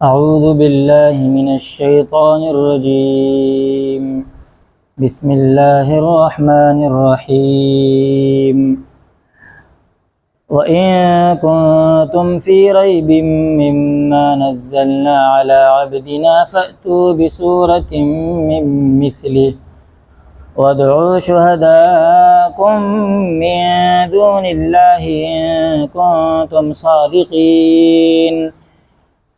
اعوذ باللہ من الشیطان الرجیم بسم اللہ الرحمن الرحیم وَإِن كُنتُمْ فِي رَيْبٍ مِّمَّا نَزَّلْنَا عَلَىٰ عَبْدِنَا فَأْتُوا بِسُورَةٍ مِّن مِّثْلِهِ وَادْعُوا شُهَدَاءَكُم مِّن دُونِ اللَّهِ إِن كُنتُمْ صَادِقِينَ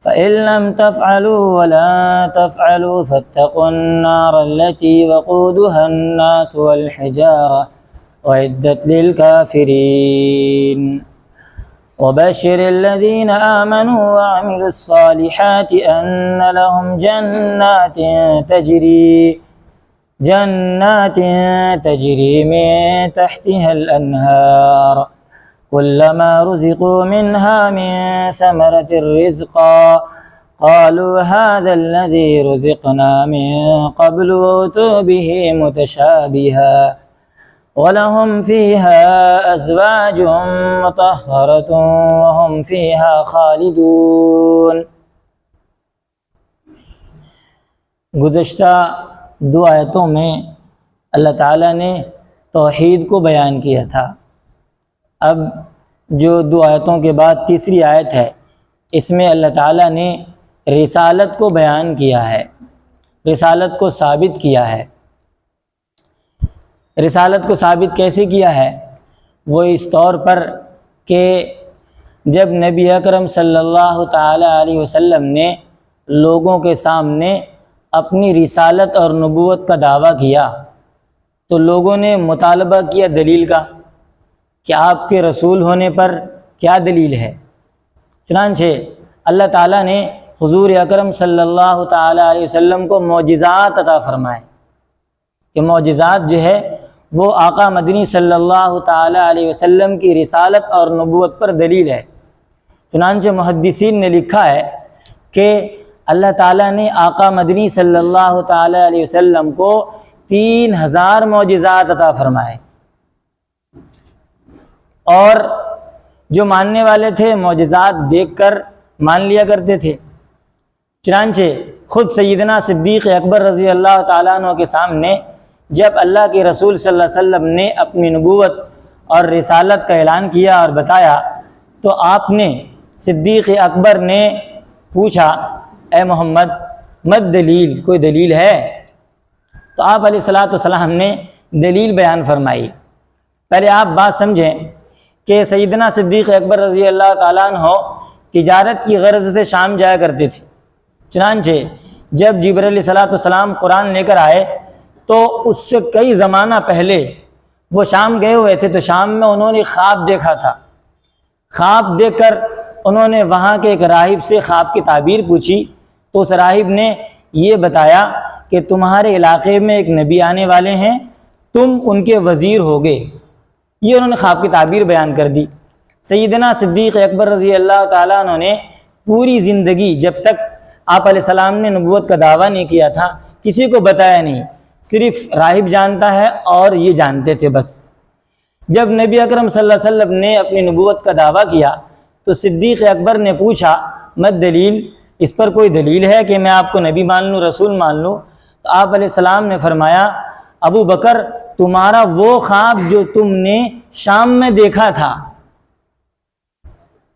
فَإِن لَّمْ تَفْعَلُوا وَلَن تَفْعَلُوا فَاتَّقُوا النَّارَ الَّتِي وَقُودُهَا النَّاسُ وَالْحِجَارَةُ أُعِدَّتْ لِلْكَافِرِينَ وَبَشِّرِ الَّذِينَ آمَنُوا وَعَمِلُوا الصَّالِحَاتِ أَنَّ لَهُمْ جَنَّاتٍ تَجْرِي مِن تَحْتِهَا الْأَنْهَارُ كُلَّمَا رُزِقُوا مِنْهَا مِن ثَمَرَةٍ رِّزْقًا قَالُوا هَٰذَا الَّذِي رُزِقْنَا مِن قَبْلُ وَأُتُوا بِهِ مُتَشَابِهًا وَلَهُمْ فِيهَا أَزْوَاجٌ مُّطَهَّرَةٌ وَهُمْ فِيهَا خَالِدُونَ۔ گزشتہ دو آیتوں میں اللہ تعالیٰ نے توحید کو بیان کیا تھا۔ اب جو دو آیتوں کے بعد تیسری آیت ہے، اس میں اللہ تعالیٰ نے رسالت کو بیان کیا ہے، رسالت کو ثابت کیا ہے۔ رسالت کو ثابت کیسے کیا ہے؟ وہ اس طور پر کہ جب نبی اکرم صلی اللہ تعالیٰ علیہ وسلم نے لوگوں کے سامنے اپنی رسالت اور نبوت کا دعویٰ کیا تو لوگوں نے مطالبہ کیا دلیل کا کہ آپ کے رسول ہونے پر کیا دلیل ہے۔ چنانچہ اللہ تعالیٰ نے حضور اکرم صلی اللہ تعالیٰ علیہ وسلم کو معجزات عطا فرمائے کہ معجزات جو ہے وہ آقا مدنی صلی اللہ تعالیٰ علیہ وسلم کی رسالت اور نبوت پر دلیل ہے۔ چنانچہ محدثین نے لکھا ہے کہ اللہ تعالیٰ نے آقا مدنی صلی اللہ تعالیٰ علیہ وسلم کو 3000 معجزات عطا فرمائے، اور جو ماننے والے تھے معجزات دیکھ کر مان لیا کرتے تھے۔ چنانچہ خود سیدنا صدیق اکبر رضی اللہ تعالیٰ عنہ کے سامنے جب اللہ کے رسول صلی اللہ علیہ وسلم نے اپنی نبوت اور رسالت کا اعلان کیا اور بتایا تو آپ نے صدیق اکبر نے پوچھا، اے محمد مت دلیل، کوئی دلیل ہے؟ تو آپ علیہ السلام نے دلیل بیان فرمائی۔ پہلے آپ بات سمجھیں کہ سیدنا صدیق اکبر رضی اللہ تعالیٰ عنہ تجارت کی غرض سے شام جایا کرتے تھے۔ چنانچہ جب جبرائیل علیہ السلام قرآن لے کر آئے تو اس سے کئی زمانہ پہلے وہ شام گئے ہوئے تھے، تو شام میں انہوں نے خواب دیکھا تھا۔ خواب دیکھ کر انہوں نے وہاں کے ایک راہب سے خواب کی تعبیر پوچھی تو اس راہب نے یہ بتایا کہ تمہارے علاقے میں ایک نبی آنے والے ہیں، تم ان کے وزیر ہوگے۔ یہ انہوں نے خواب کی تعبیر بیان کر دی۔ سیدنا صدیق اکبر رضی اللہ تعالیٰ عنہ نے پوری زندگی جب تک آپ علیہ السلام نے نبوت کا دعویٰ نہیں کیا تھا کسی کو بتایا نہیں، صرف راہب جانتا ہے اور یہ جانتے تھے بس۔ جب نبی اکرم صلی اللہ علیہ وسلم نے اپنی نبوت کا دعویٰ کیا تو صدیق اکبر نے پوچھا مت دلیل، اس پر کوئی دلیل ہے کہ میں آپ کو نبی مان لوں، رسول مان لوں؟ تو آپ علیہ السلام نے فرمایا، ابو بکر تمہارا وہ خواب جو تم نے شام میں دیکھا تھا۔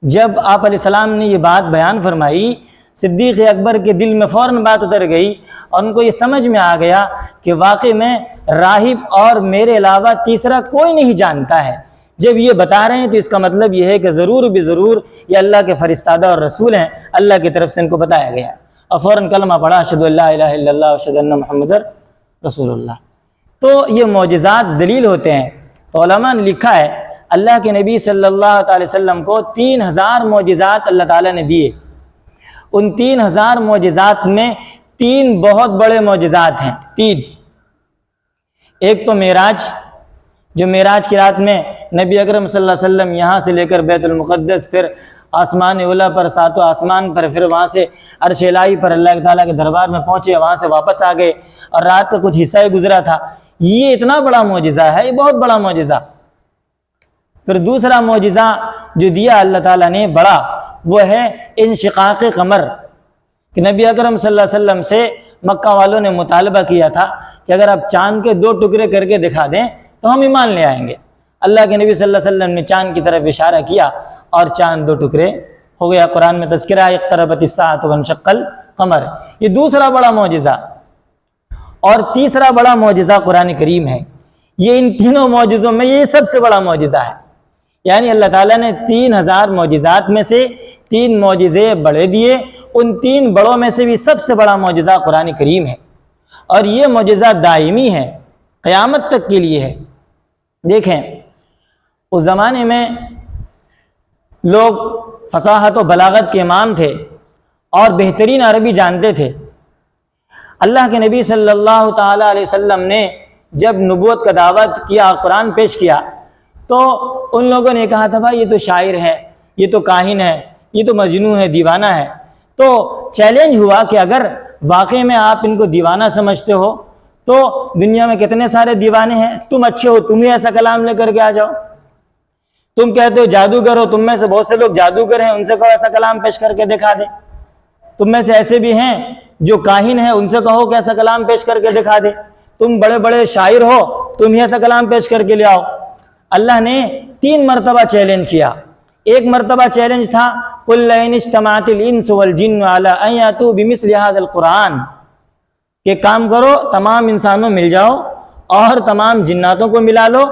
جب آپ علیہ السلام نے یہ بات بیان فرمائی، صدیق اکبر کے دل میں فوراً بات اتر گئی اور ان کو یہ سمجھ میں آ گیا کہ واقعی میں راہب اور میرے علاوہ تیسرا کوئی نہیں جانتا ہے۔ جب یہ بتا رہے ہیں تو اس کا مطلب یہ ہے کہ ضرور بضرور یہ اللہ کے فرستادہ اور رسول ہیں، اللہ کی طرف سے ان کو بتایا گیا۔ اور فوراً کلمہ پڑھا، اشہد ان لا الہ الا اللہ واشہد ان محمد رسول اللہ۔ تو یہ معجزات دلیل ہوتے ہیں۔ تو علماء نے لکھا ہے اللہ کے نبی صلی اللہ علیہ وسلم کو 3000 معجزات اللہ تعالیٰ نے دیے۔ ان 3000 معجزات میں 3 بہت بڑے معجزات ہیں، 3۔ ایک تو معراج، جو معراج کی رات میں نبی اکرم صلی اللہ علیہ وسلم یہاں سے لے کر بیت المقدس، پھر آسمان اولیٰ پر، ساتوں آسمان پر، پھر وہاں سے عرش الہی پر اللہ تعالیٰ کے دربار میں پہنچے، وہاں سے واپس آ گئے اور رات کا کچھ حصہ ہی گزرا تھا۔ یہ اتنا بڑا معجزہ ہے، یہ بہت بڑا معجزہ۔ پھر دوسرا معجزہ جو دیا اللہ تعالیٰ نے بڑا، وہ ہے انشقاق قمر۔ کہ نبی اکرم صلی اللہ علیہ وسلم سے مکہ والوں نے مطالبہ کیا تھا کہ اگر آپ چاند کے 2 ٹکڑے کر کے دکھا دیں تو ہم ایمان لے آئیں گے۔ اللہ کے نبی صلی اللہ علیہ وسلم نے چاند کی طرف اشارہ کیا اور چاند 2 ٹکڑے ہو گیا۔ قرآن میں تذکرہ ہے اقتربت الساعۃ وانشق القمر۔ یہ دوسرا بڑا معجزہ۔ اور تیسرا بڑا معجزہ قرآن کریم ہے۔ یہ ان تینوں معجزوں میں یہ سب سے بڑا معجزہ ہے، یعنی اللہ تعالیٰ نے 3000 معجزات میں سے 3 معجزے بڑے دیے، ان 3 بڑوں میں سے بھی سب سے بڑا معجزہ قرآن کریم ہے، اور یہ معجزہ دائمی ہے، قیامت تک کے لیے ہے۔ دیکھیں اس زمانے میں لوگ فصاحت و بلاغت کے امام تھے اور بہترین عربی جانتے تھے۔ اللہ کے نبی صلی اللہ تعالیٰ علیہ وسلم نے جب نبوت کا دعوت کیا اور قرآن پیش کیا تو ان لوگوں نے کہا تھا بھائی یہ تو شاعر ہے، یہ تو کاہن ہے، یہ تو مجنون ہے، دیوانہ ہے۔ تو چیلنج ہوا کہ اگر واقعی میں آپ ان کو دیوانہ سمجھتے ہو تو دنیا میں کتنے سارے دیوانے ہیں، تم اچھے ہو، تم ہی ایسا کلام لے کر کے آ جاؤ۔ تم کہتے ہو جادوگر ہو، تم میں سے بہت سے لوگ جادوگر ہیں، ان سے کہو ایسا کلام پیش کر کے دکھا دے۔ تم میں سے ایسے بھی ہیں جو کاہن ہیں، ان سے کہو کہ ایسا کلام پیش کر کے دکھا دے۔ تم بڑے بڑے شاعر ہو، تم ہی ایسا کلام پیش کر کے لے آؤ۔ اللہ نے 3 مرتبہ چیلنج کیا۔ ایک مرتبہ چیلنج تھا قُلْ لَئِنِ اجْتَمَعَتِ الْإِنسُ وَالْجِنُّ عَلَىٰ أَن يَأْتُوا بِمِثْلِ هَٰذَا الْقُرْآنِ، کہ کام کرو تمام انسانوں مل جاؤ اور تمام جناتوں کو ملا لو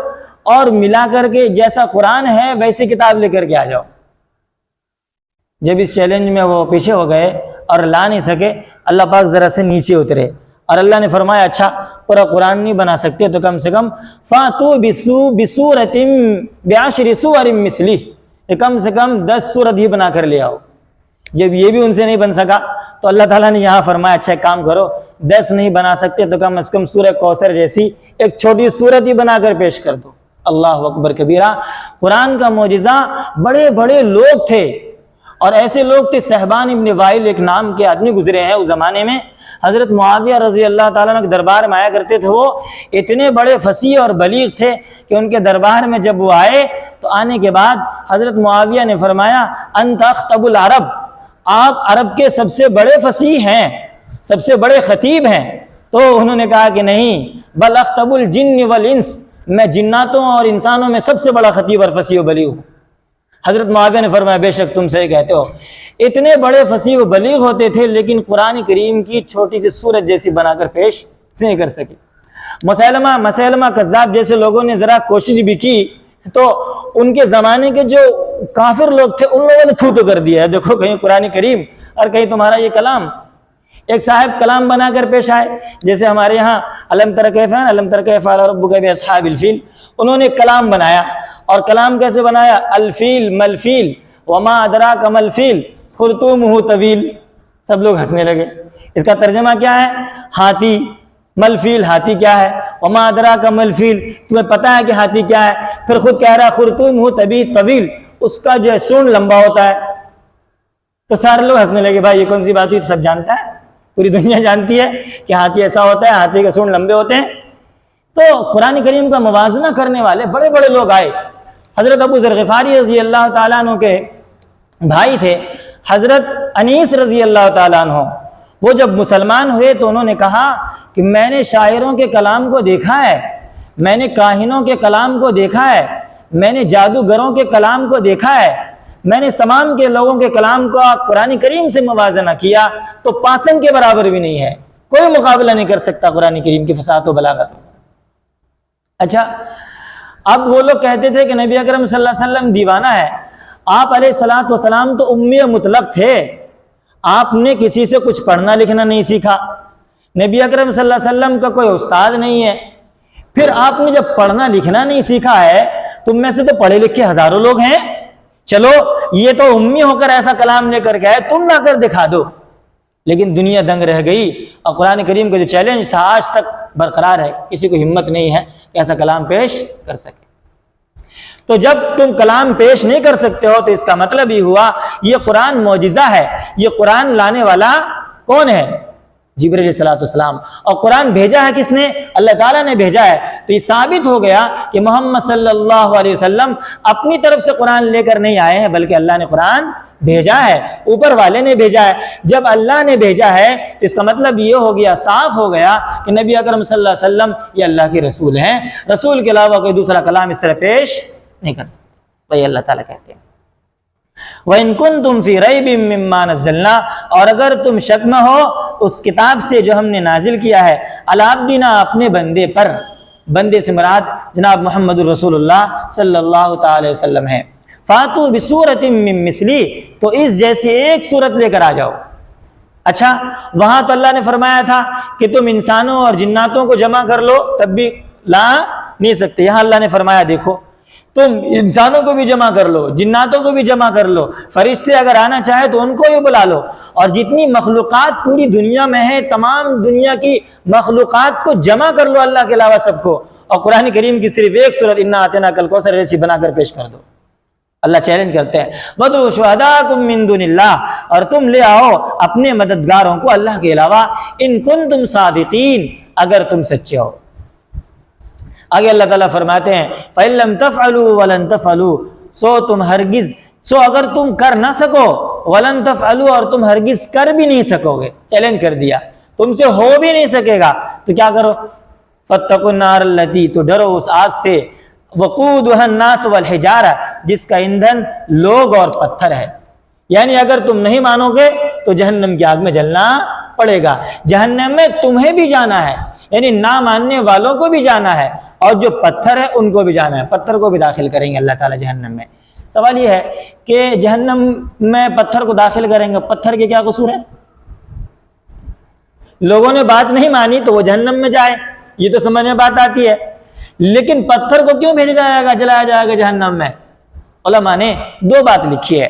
اور ملا کر کے جیسا قرآن ہے ویسی کتاب لے کر کے آ جاؤ۔ جب اس چیلنج میں وہ پیچھے ہو گئے اور لا نہیں سکے، اللہ پاک ذرا سے نیچے اترے اور اللہ نے فرمایا اچھا پورا قرآن نہیں بنا سکتے تو کم سے کم فَاتُوا بِسُورَةٍ بِعَشْرِ سُوَرٍ مِثْلِهِ، کم سے کم 10 سورت ہی بنا کر لے آؤ۔ جب یہ بھی ان سے نہیں بن سکا تو اللہ تعالیٰ نے یہاں فرمایا اچھا ایک کام کرو، 10 نہیں بنا سکتے تو کم از کم سورہ کوثر جیسی ایک چھوٹی سورت ہی بنا کر پیش کر دو۔ اللہ اکبر کبیرہ۔ قرآن کا معجزہ، بڑے بڑے لوگ تھے اور ایسے لوگ تھے، صہبان ابن وائل ایک نام کے آدمی گزرے ہیں اس زمانے میں، حضرت معاویہ رضی اللہ تعالیٰ عنہ کے دربار میں آیا کرتے تھے۔ وہ اتنے بڑے فصیح اور بلیغ تھے کہ ان کے دربار میں جب وہ آئے تو آنے کے بعد حضرت معاویہ نے فرمایا انت اخطب العرب، آپ عرب کے سب سے بڑے فصیح ہیں، سب سے بڑے خطیب ہیں۔ تو انہوں نے کہا کہ نہیں، بل اخطب الجن والانس، میں جناتوں اور انسانوں میں سب سے بڑا خطیب اور فصیح و بلیغ ہوں۔ حضرت معاویہ نے فرمایا بے شک تم صحیح کہتے ہو۔ اتنے بڑے فصیح و بلیغ ہوتے تھے لیکن قرآن کریم کی چھوٹی سی سورت جیسی بنا کر پیش نہیں کر سکے۔ مسیلمہ کذاب جیسے لوگوں نے ذرا کوشش بھی کی تو ان کے زمانے کے جو کافر لوگ تھے ان لوگوں نے تھو کر دیا ہے، دیکھو کہیں قرآن کریم اور کہیں تمہارا یہ کلام۔ ایک صاحب کلام بنا کر پیش آئے، جیسے ہمارے یہاں علم تر کیف علم تر کیف فعل ربک باصحاب الفیل، انہوں نے کلام بنایا۔ اور کلام کیسے بنایا؟ الفیل ملفیل وما ادراک ملفیل خرطومہ طویل۔ سب لوگ ہنسنے لگے۔ اس کا ترجمہ کیا ہے؟ ہاتھی، ملفیل ہاتھی کیا ہے، وما ادراک ملفیل تمہیں پتہ ہے کہ ہاتھی کیا ہے؟ پھر خود کہہ رہا ہے خرطومہ طویل، اس کا جو ہے سونڈ لمبا ہوتا ہے۔ تو سارے لوگ ہنسنے لگے، بھائی یہ کون سی بات ہوئی؟ تو سب جانتا ہے، پوری دنیا جانتی ہے کہ ہاتھی ایسا ہوتا ہے، ہاتھی کے سونڈ لمبے ہوتے ہیں۔ تو قرآن کریم کا موازنہ کرنے والے بڑے بڑے لوگ آئے۔ حضرت ابو ذر غفاری رضی اللہ تعالیٰ عنہ کے بھائی تھے حضرت انیس رضی اللہ تعالیٰ عنہ، وہ جب مسلمان ہوئے تو انہوں نے کہا کہ میں نے شاعروں کے کلام کو دیکھا ہے، میں نے کاہنوں کے کلام کو دیکھا ہے، میں نے جادوگروں کے کلام کو دیکھا ہے، میں نے اس تمام کے لوگوں کے کلام کو قرآن کریم سے موازنہ کیا تو پاسنگ کے برابر بھی نہیں ہے، کوئی مقابلہ نہیں کر سکتا قرآن کریم کی فصاحت و بلاغت۔ اچھا، اب وہ لوگ کہتے تھے کہ نبی اکرم صلی اللہ علیہ وسلم دیوانہ ہے۔ آپ علیہ الصلوۃ والسلام تو امی مطلق تھے، آپ نے کسی سے کچھ پڑھنا لکھنا نہیں سیکھا، نبی اکرم صلی اللہ علیہ وسلم کا کوئی استاد نہیں ہے، پھر آپ نے جب پڑھنا لکھنا نہیں سیکھا ہے، تم میں سے تو پڑھے لکھے ہزاروں لوگ ہیں، چلو یہ تو امی ہو کر ایسا کلام لے کر کے آئے، تم لا کر دکھا دو۔ لیکن دنیا دنگ رہ گئی اور قرآن کریم کا جو چیلنج تھا آج تک برقرار ہے، کسی کو ہمت نہیں ہے کہ ایسا کلام پیش کر سکے۔ تو جب تم کلام پیش نہیں کر سکتے ہو تو اس کا مطلب یہ ہوا یہ قرآن معجزہ ہے۔ یہ قرآن لانے والا کون ہے؟ جبریل علیہ الصلوۃ والسلام۔ اور قرآن بھیجا ہے کس نے؟ اللہ تعالیٰ نے بھیجا ہے۔ تو یہ ثابت ہو گیا کہ محمد صلی اللہ علیہ وسلم اپنی طرف سے قرآن لے کر نہیں آئے ہیں بلکہ اللہ نے قرآن بھیجا ہے، اوپر والے نے بھیجا ہے۔ جب اللہ نے بھیجا ہے تو اس کا مطلب یہ ہو گیا، صاف ہو گیا کہ نبی اکرم صلی اللہ علیہ وسلم یہ اللہ کے رسول ہیں، رسول کے علاوہ کوئی دوسرا کلام اس طرح پیش نہیں کر سکتا۔ وہی اللہ تعالیٰ کہتے ہیں وَإِن كُنتُمْ فِي رَيْبٍ مِّمَّا نَزَّلْنَا، اور اگر تم شک میں ہو اس کتاب سے جو ہم نے نازل کیا ہے علی عبدنا اپنے بندے پر، بندے سے مراد جناب محمد رسول اللہ صلی اللہ تعالی وسلم ہے، فاتو بسورۃ من مثلی، تو اس جیسی ایک صورت لے کر آ جاؤ۔ اچھا، وہاں تو اللہ نے فرمایا تھا کہ تم انسانوں اور جناتوں کو جمع کر لو، تب بھی لا نہیں سکتے۔ یہاں اللہ نے فرمایا دیکھو تم انسانوں کو بھی جمع کر لو، جناتوں کو بھی جمع کر لو، فرشتے اگر آنا چاہے تو ان کو بھی بلا لو، اور جتنی مخلوقات پوری دنیا میں ہے تمام دنیا کی مخلوقات کو جمع کر لو اللہ کے علاوہ سب کو، اور قرآن کریم کی صرف ایک سورت انا اعطیناک الکوثر ایسی بنا کر پیش کر دو۔ اللہ چیلنج کرتے ہیں وَادْعُوا شُهَدَاءَكُم مِّن دُونِ اللَّهِ، اور تم لے آؤ اپنے مددگاروں کو اللہ کے علاوہ، ان کنتم صادقین، اگر تم سچے ہو۔ آگے اللہ تعالیٰ فرماتے ہیں فَإِن لَّمْ تَفْعَلُوا وَلَن تَفْعَلُوا، سو اگر تم کر نہ سکو، وَلَن تَفْعَلُوا، اور تم ہرگز کر بھی نہیں سکو گے، چیلنج کر دیا، تم سے ہو بھی نہیں سکے گا، تو کیا کرو؟ فَاتَّقُوا النَّارَ الَّتِي، تو ڈرو اس آگ سے، وَقُودُهَا النَّاسُ وَالْحِجَارَةُ، جس کا ایندھن لوگ اور پتھر ہے۔ یعنی اگر تم نہیں مانو گے تو جہنم کی آگ میں جلنا پڑے گا، جہنم میں تمہیں بھی جانا ہے، یعنی نہ ماننے والوں کو بھی جانا ہے، اور جو پتھر ہے ان کو بھی جانا ہے، پتھر کو بھی داخل کریں گے اللہ تعالیٰ جہنم میں۔ سوال یہ ہے کہ جہنم میں پتھر کو داخل کریں گے، پتھر کے کیا قصور ہے؟ لوگوں نے بات نہیں مانی تو وہ جہنم میں جائے، یہ تو سمجھ میں بات آتی ہے، لیکن پتھر کو کیوں بھیجا جائے گا، جلایا جائے گا جہنم میں؟ علماء نے دو بات لکھی ہے۔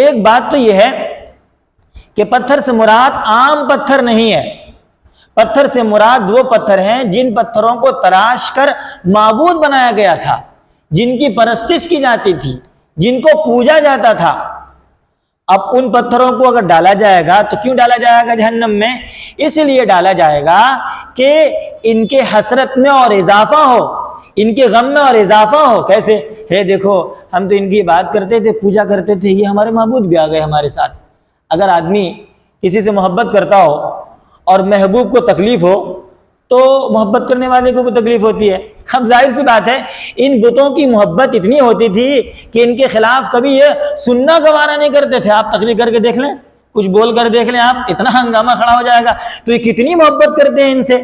ایک بات تو یہ ہے کہ پتھر سے مراد عام پتھر نہیں ہے، پتھر سے مراد وہ پتھر ہیں جن پتھروں کو تراش کر معبود بنایا گیا تھا، جن کی پرستش کی جاتی تھی، جن کو پوجا جاتا تھا۔ اب ان پتھروں کو اگر ڈالا جائے گا تو کیوں ڈالا جائے گا جہنم میں؟ اس لیے ڈالا جائے گا کہ ان کے حسرت میں اور اضافہ ہو، ان کے غم میں اور اضافہ ہو۔ کیسے ہے؟ دیکھو ہم تو ان کی بات کرتے تھے، پوجا کرتے تھے، یہ ہمارے معبود بھی آ گئے ہمارے ساتھ۔ اگر آدمی کسی سے محبت کرتا ہو اور محبوب کو تکلیف ہو تو محبت کرنے والے کو بھی تکلیف ہوتی ہے۔ اب ظاہر سی بات ہے ان بتوں کی محبت اتنی ہوتی تھی کہ ان کے خلاف کبھی یہ سننا گوارا نہیں کرتے تھے۔ آپ تقریر کر کے دیکھ لیں، کچھ بول کر دیکھ لیں، آپ اتنا ہنگامہ کھڑا ہو جائے گا، تو یہ کتنی محبت کرتے ہیں ان سے۔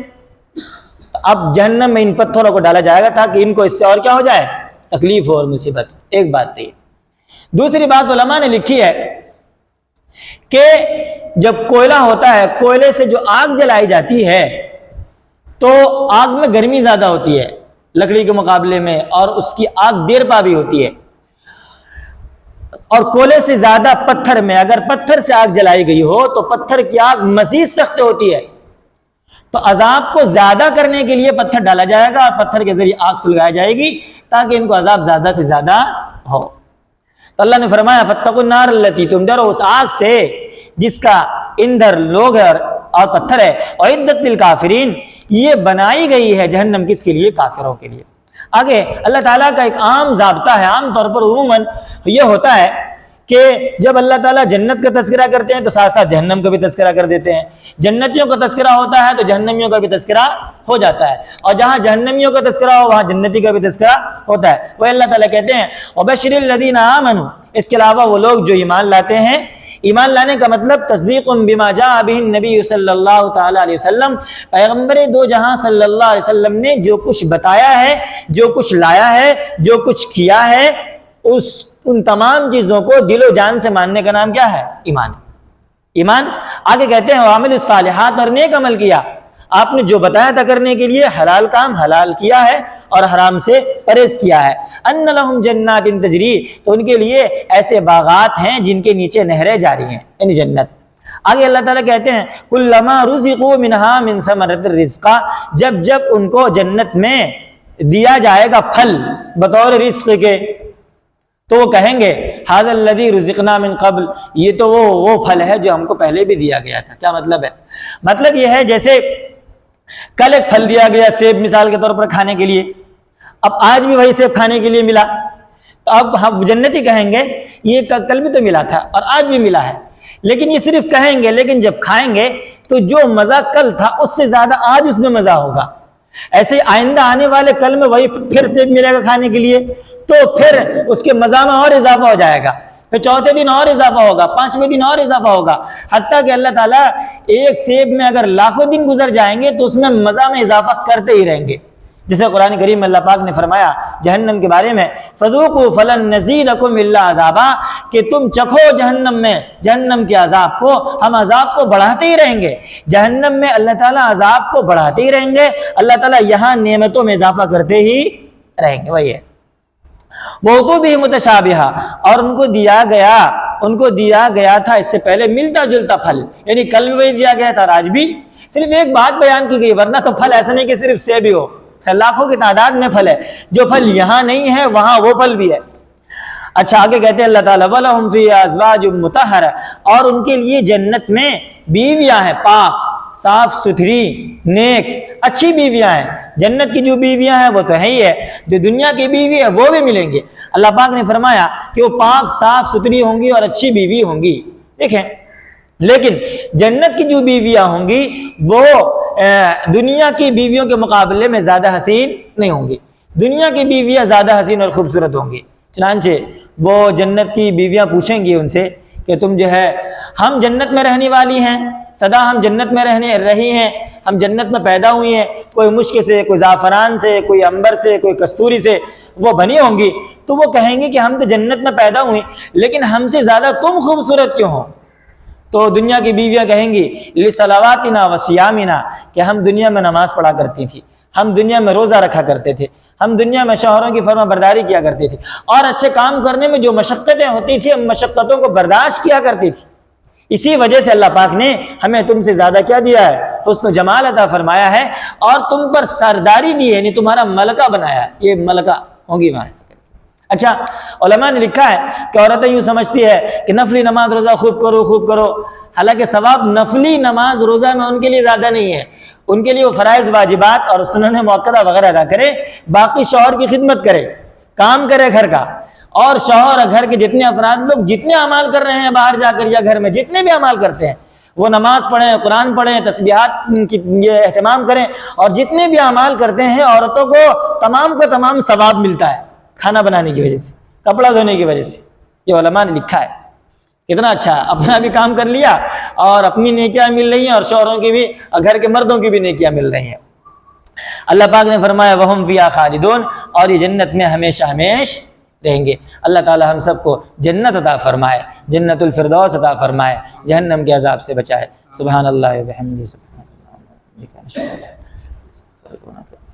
اب جہنم میں ان پتھروں کو ڈالا جائے گا تاکہ ان کو اس سے اور کیا ہو جائے، تکلیف ہو اور مصیبت۔ ایک بات تو یہ۔ دوسری بات علماء نے لکھی ہے کہ جب کوئلہ ہوتا ہے، کوئلے سے جو آگ جلائی جاتی ہے تو آگ میں گرمی زیادہ ہوتی ہے لکڑی کے مقابلے میں، اور اس کی آگ دیر پا بھی ہوتی ہے، اور کوئلے سے زیادہ پتھر میں، اگر پتھر سے آگ جلائی گئی ہو تو پتھر کی آگ مزید سخت ہوتی ہے، تو عذاب کو زیادہ کرنے کے لیے پتھر ڈالا جائے گا اور پتھر کے ذریعے آگ سلگائی جائے گی تاکہ ان کو عذاب زیادہ سے زیادہ ہو۔ تو اللہ نے فرمایا فَاتَّقُوا النَّارَ الَّتِي، تم ڈرو اس آگ سے جس کا ایندھن لوگ ہے اور پتھر ہے، اعدت للکافرین، یہ بنائی گئی ہے جہنم کس کے لیے؟ کافروں کے لیے۔ آگے اللہ تعالیٰ کا ایک عام ضابطہ ہے، عام طور پر عموماً یہ ہوتا ہے کہ جب اللہ تعالیٰ جنت کا تذکرہ کرتے ہیں تو ساتھ ساتھ جہنم کا بھی تذکرہ کر دیتے ہیں، جنتیوں کا تذکرہ ہوتا ہے تو جہنمیوں کا بھی تذکرہ ہو جاتا ہے، اور جہاں جہنمیوں کا تذکرہ ہو وہاں جنتی کا بھی تذکرہ ہوتا ہے۔ وہ اللہ تعالیٰ کہتے ہیں وَبَشِّرِ الَّذِينَ آمَنُوا، اس کے علاوہ وہ لوگ جو ایمان لاتے ہیں۔ ایمان لانے کا مطلب تصدیق بما جاء به النبی صلی اللہ تعالی علیہ وسلم، پیغمبر دو جہاں صلی اللہ علیہ وسلم نے جو کچھ بتایا ہے، جو کچھ لایا ہے، جو کچھ کیا ہے، ان تمام چیزوں کو دل و جان سے ماننے کا نام کیا ہے؟ ایمان۔ ایمان آگے کہتے ہیں وعمل الصالحات، اور نیک عمل کیا، آپ نے جو بتایا تھا کرنے کے لیے حلال کام حلال کیا ہے اور حرام سے پرہیز کیا ہے۔ ان لہم جنات تجری، تو ان کے لیے ایسے باغات ہیں جن کے نیچے نہریں جاری ہیں، یعنی جنت۔ آگے اللہ تعالیٰ کہتے ہیں کلما رزقوا منها من ثمرۃ الرزق، جب جب ان کو جنت میں دیا جائے گا پھل بطور رزق کے، تو وہ کہیں گے ھذا الذی رزقنا من قبل، یہ تو وہ پھل ہے جو ہم کو پہلے بھی دیا گیا تھا۔ کیا مطلب ہے؟ مطلب یہ ہے جیسے کل ایک پھل دیا گیا سیب مثال کے طور پر کھانے کے لیے، اب آج بھی وہی سیب کھانے کے لیے ملا، تو اب ہم جنتی کہیں گے یہ کل بھی تو ملا تھا اور آج بھی ملا ہے، لیکن یہ صرف کہیں گے، لیکن جب کھائیں گے تو جو مزہ کل تھا اس سے زیادہ آج اس میں مزہ ہوگا۔ ایسے ہی آئندہ آنے والے کل میں وہی پھر سیب ملے گا کھانے کے لیے، تو پھر اس کے مزہ میں اور اضافہ ہو جائے گا، پھر چوتھے دن اور اضافہ ہوگا، پانچویں دن اور اضافہ ہوگا، حتیٰ کہ اللہ تعالیٰ ایک سیب میں اگر لاکھوں دن گزر جائیں گے تو اس میں مزہ میں اضافہ کرتے ہی رہیں گے۔ جسے قرآن کریم میں اللہ پاک نے فرمایا جہنم کے بارے میں، فَذُوقُوا فَلَن نَّزِيدَكُمْ إِلَّا عَذَابًا، کہ تم چکھو جہنم میں جہنم کے عذاب کو، ہم عذاب کو بڑھاتے ہی رہیں گے۔ جہنم میں اللہ تعالیٰ عذاب کو بڑھاتے ہی رہیں گے، اللہ تعالیٰ یہاں نعمتوں میں اضافہ کرتے ہی رہیں گے۔ وہی ہے وَأُوتُوا بِهِ مُتَشَابِهًا، اور ان کو دیا گیا تھا اس سے پہلے ملتا جلتا پھل، یعنی کل بھی وہی دیا گیا تھا اور آج بھی، صرف ایک بات بیان کی گئی، ورنہ تو پھل ایسا نہیں کہ صرف سیب ہی ہو، لاکھوں کی تعداد میں پھل ہے، جو پھل یہاں نہیں ہے وہاں وہ پھل بھی ہے۔ اچھا آگے کہتے ہیں اللہ تعالیٰ وَلَهُمْ فِيهَا أَزْوَاجٌ مُطَهَّرَةٌ، اور ان کے لیے جنت میں بیویاں ہیں، پاک صاف ستھری نیک اچھی بیویاں ہیں۔ جنت کی جو بیویاں ہیں وہ تو ہے ہی ہے، جو دنیا کی بیوی ہے وہ بھی ملیں گے۔ اللہ پاک نے فرمایا کہ وہ پاک صاف ستھری ہوں گی اور اچھی بیوی ہوں گی۔ دیکھیں لیکن جنت کی جو بیویاں ہوں گی وہ دنیا کی بیویوں کے مقابلے میں زیادہ حسین نہیں ہوں گی، دنیا کی بیویاں زیادہ حسین اور خوبصورت ہوں گی۔ چنانچہ وہ جنت کی بیویاں پوچھیں گی ان سے کہ تم جو ہے ہم جنت میں رہنے والی ہیں، سدا ہم جنت میں رہی ہیں، ہم جنت میں پیدا ہوئی ہیں، کوئی مشک سے، کوئی زعفران سے، کوئی عنبر سے، کوئی کستوری سے وہ بنی ہوں گی، تو وہ کہیں گے کہ ہم تو جنت میں پیدا ہوئی لیکن ہم سے زیادہ تم خوبصورت کیوں ہو؟ تو دنیا کی بیویاں کہیں گی لِصَلَوَاتِنَا وَصِيَامِنَا، کہ ہم دنیا میں نماز پڑھا کرتی تھی، ہم دنیا میں روزہ رکھا کرتے تھے، ہم دنیا میں شوہروں کی فرما برداری کیا کرتے تھے، اور اچھے کام کرنے میں جو مشقتیں ہوتی تھی ہم مشقتوں کو برداشت کیا کرتی تھی۔ اسی وجہ سے اللہ پاک نے ہمیں تم سے زیادہ کیا دیا ہے؟ حسن و جمال عطا فرمایا ہے، اور تم پر سرداری دی ہے، یعنی تمہارا ملکہ بنایا ہے، یہ ملکہ ہوں گی وہاں۔ اچھا علماء نے لکھا ہے کہ عورتیں یوں سمجھتی ہے کہ نفلی نماز روزہ خوب کرو، حالانکہ ثواب نفلی نماز روزہ میں ان کے لیے زیادہ نہیں ہے، ان کے لیے وہ فرائض واجبات اور سنن مؤکدہ وغیرہ ادا کرے، باقی شوہر کی خدمت کرے، کام کرے گھر کا، اور شوہر اور گھر کے جتنے افراد لوگ جتنے اعمال کر رہے ہیں باہر جا کر یا گھر میں جتنے بھی اعمال کرتے ہیں، وہ نماز پڑھیں، قرآن پڑھیں، تسبیحات کی یہ اہتمام کریں، اور جتنے بھی اعمال کرتے ہیں عورتوں کو تمام کا تمام ثواب ملتا ہے، کھانا بنانے کی وجہ سے، کپڑا دھونے کی وجہ سے۔ یہ علماء نے لکھا ہے، کتنا اچھا ہے، اپنا بھی کام کر لیا اور اپنی نیکیاں مل رہی ہیں، اور شوہروں کی بھی، گھر کے مردوں کی بھی نیکیاں مل رہی ہیں۔ اللہ پاک نے فرمایا وَهُمْ فِيهَا خَالِدُونَ، اور یہ جنت میں ہمیشہ ہمیش رہیں گے۔ اللہ تعالی ہم سب کو جنت عطا فرمائے، جنت الفردوس عطا فرمائے، جہنم کے عذاب سے بچائے۔ سبحان اللہ و بحمدہ، سبحان اللہ۔